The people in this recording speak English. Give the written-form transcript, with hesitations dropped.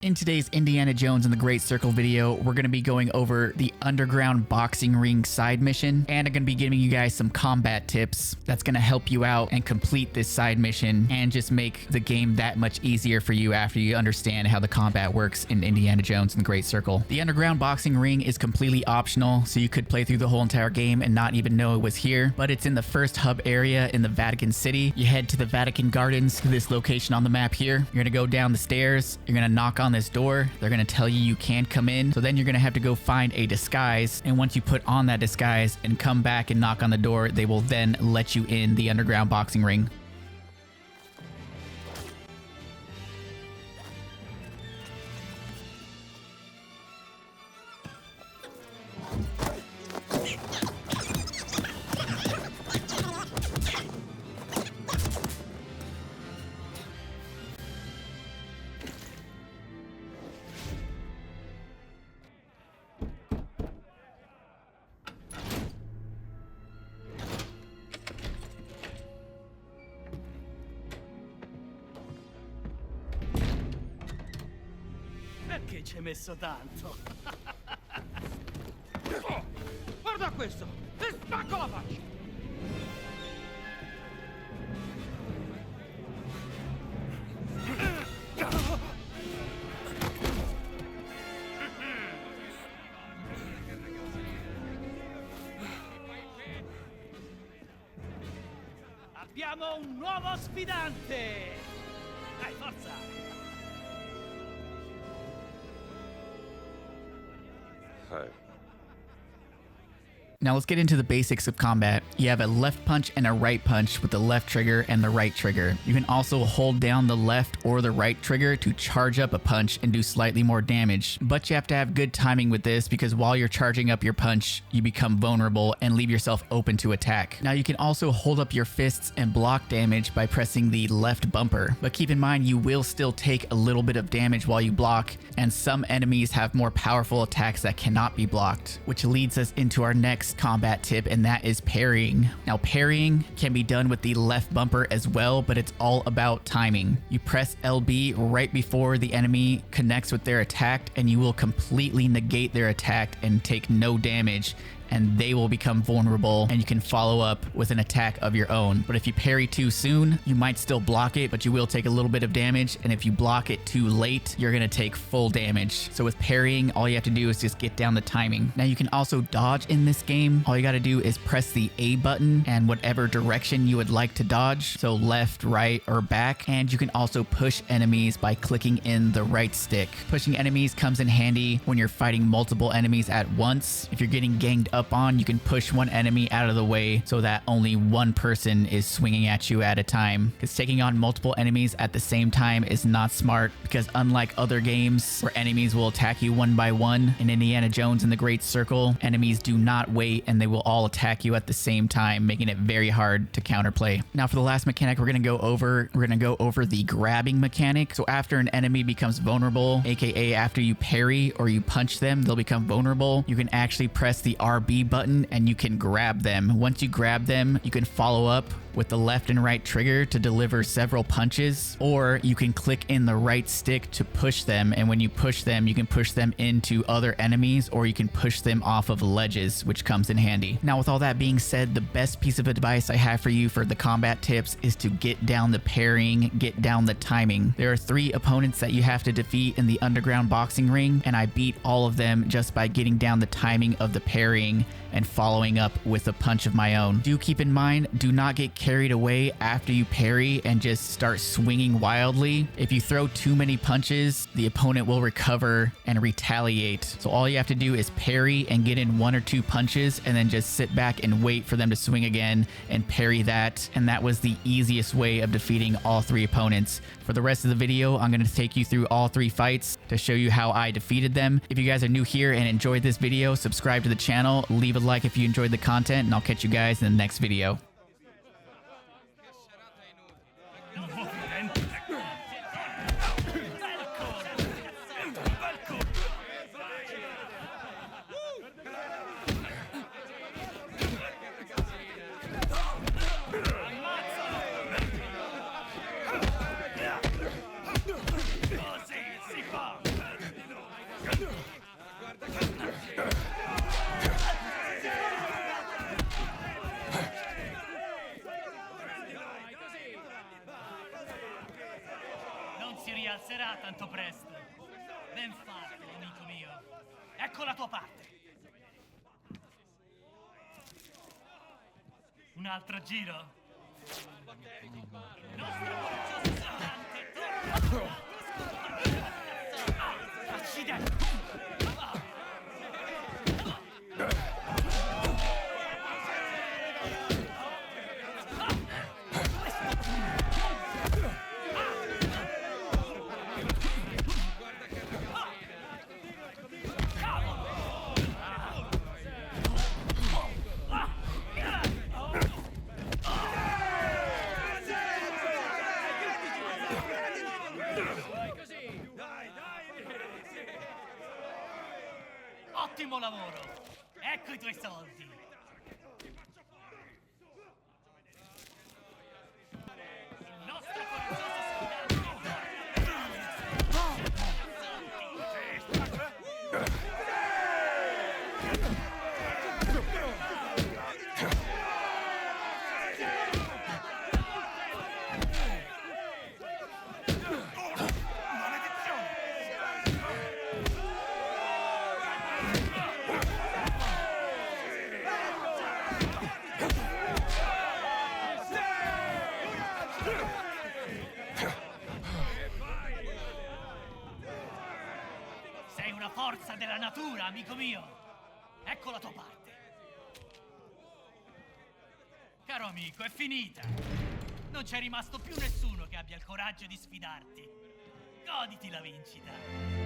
In today's Indiana Jones and the Great Circle video, we're going to be going over the underground boxing ring side mission, and I'm going to be giving you guys some combat tips that's going to help you out and complete this side mission and just make the game that much easier for you after you understand how the combat works in Indiana Jones and the Great Circle. The underground boxing ring is completely optional, so you could play through the whole entire game and not even know it was here, but it's in the first hub area in the Vatican City. You head to the Vatican Gardens, to this location on the map here. You're going to go down the stairs, you're going to knock on this door, they're gonna tell you can't come in, so then you're gonna have to go find a disguise, and once you put on that disguise and come back and knock on the door, they will then let you in the underground boxing ring. Perché ci hai messo tanto? Guarda questo! Ti spacco la faccia! Abbiamo un nuovo sfidante! Dai, forza! Now let's get into the basics of combat. You have a left punch and a right punch with the left trigger and the right trigger. You can also hold down the left or the right trigger to charge up a punch and do slightly more damage. But you have to have good timing with this, because while you're charging up your punch, you become vulnerable and leave yourself open to attack. Now you can also hold up your fists and block damage by pressing the left bumper. But keep in mind, you will still take a little bit of damage while you block, and some enemies have more powerful attacks that cannot be blocked, which leads us into our next combat tip, and that is parrying. Now parrying can be done with the left bumper as well, but it's all about timing. You press LB right before the enemy connects with their attack, and you will completely negate their attack and take no damage, and they will become vulnerable, and you can follow up with an attack of your own. But if you parry too soon, you might still block it, but you will take a little bit of damage, and if you block it too late, you're gonna take full damage. So with parrying, all you have to do is just get down the timing. Now you can also dodge in this game. All you gotta do is press the A button and whatever direction you would like to dodge, so left, right, or back, and you can also push enemies by clicking in the right stick. Pushing enemies comes in handy when you're fighting multiple enemies at once. If you're getting ganged up on, you can push one enemy out of the way so that only one person is swinging at you at a time, because taking on multiple enemies at the same time is not smart, because unlike other games where enemies will attack you one by one, in Indiana Jones and the Great Circle, enemies do not wait and they will all attack you at the same time, making it very hard to counterplay. Now for the last mechanic we're going to go over the grabbing mechanic. So after an enemy becomes vulnerable, aka after you parry or you punch them, they'll become vulnerable, you can actually press the RB button and you can grab them. Once you grab them, you can follow up with the left and right trigger to deliver several punches, or you can click in the right stick to push them, and when you push them, you can push them into other enemies, or you can push them off of ledges, which comes in handy. Now with all that being said, the best piece of advice I have for you for the combat tips is to get down the parrying, get down the timing. There are 3 opponents that you have to defeat in the underground boxing ring, and I beat all of them just by getting down the timing of the parrying and following up with a punch of my own. Do keep in mind, do not get carried away after you parry and just start swinging wildly. If you throw too many punches, the opponent will recover and retaliate. So all you have to do is parry and get in 1 or 2 punches, and then just sit back and wait for them to swing again and parry that. And that was the easiest way of defeating all 3 opponents. For the rest of the video, I'm going to take you through all 3 fights to show you how I defeated them. If you guys are new here and enjoyed this video, subscribe to the channel, leave a like if you enjoyed the content, and I'll catch you guys in the next video. Così si fa! Non si rialzerà tanto presto. Ben fatto, amico mio. Ecco la tua parte. Un altro giro. Il nostro coraggioso sfidante torna. Accidenti. Ottimo lavoro! Ecco i tuoi soldi! Il nostro coraggioso sfidante! Sei una forza della natura, amico mio! Ecco la tua parte! Caro amico, è finita! Non c'è rimasto più nessuno che abbia il coraggio di sfidarti! Goditi la vincita!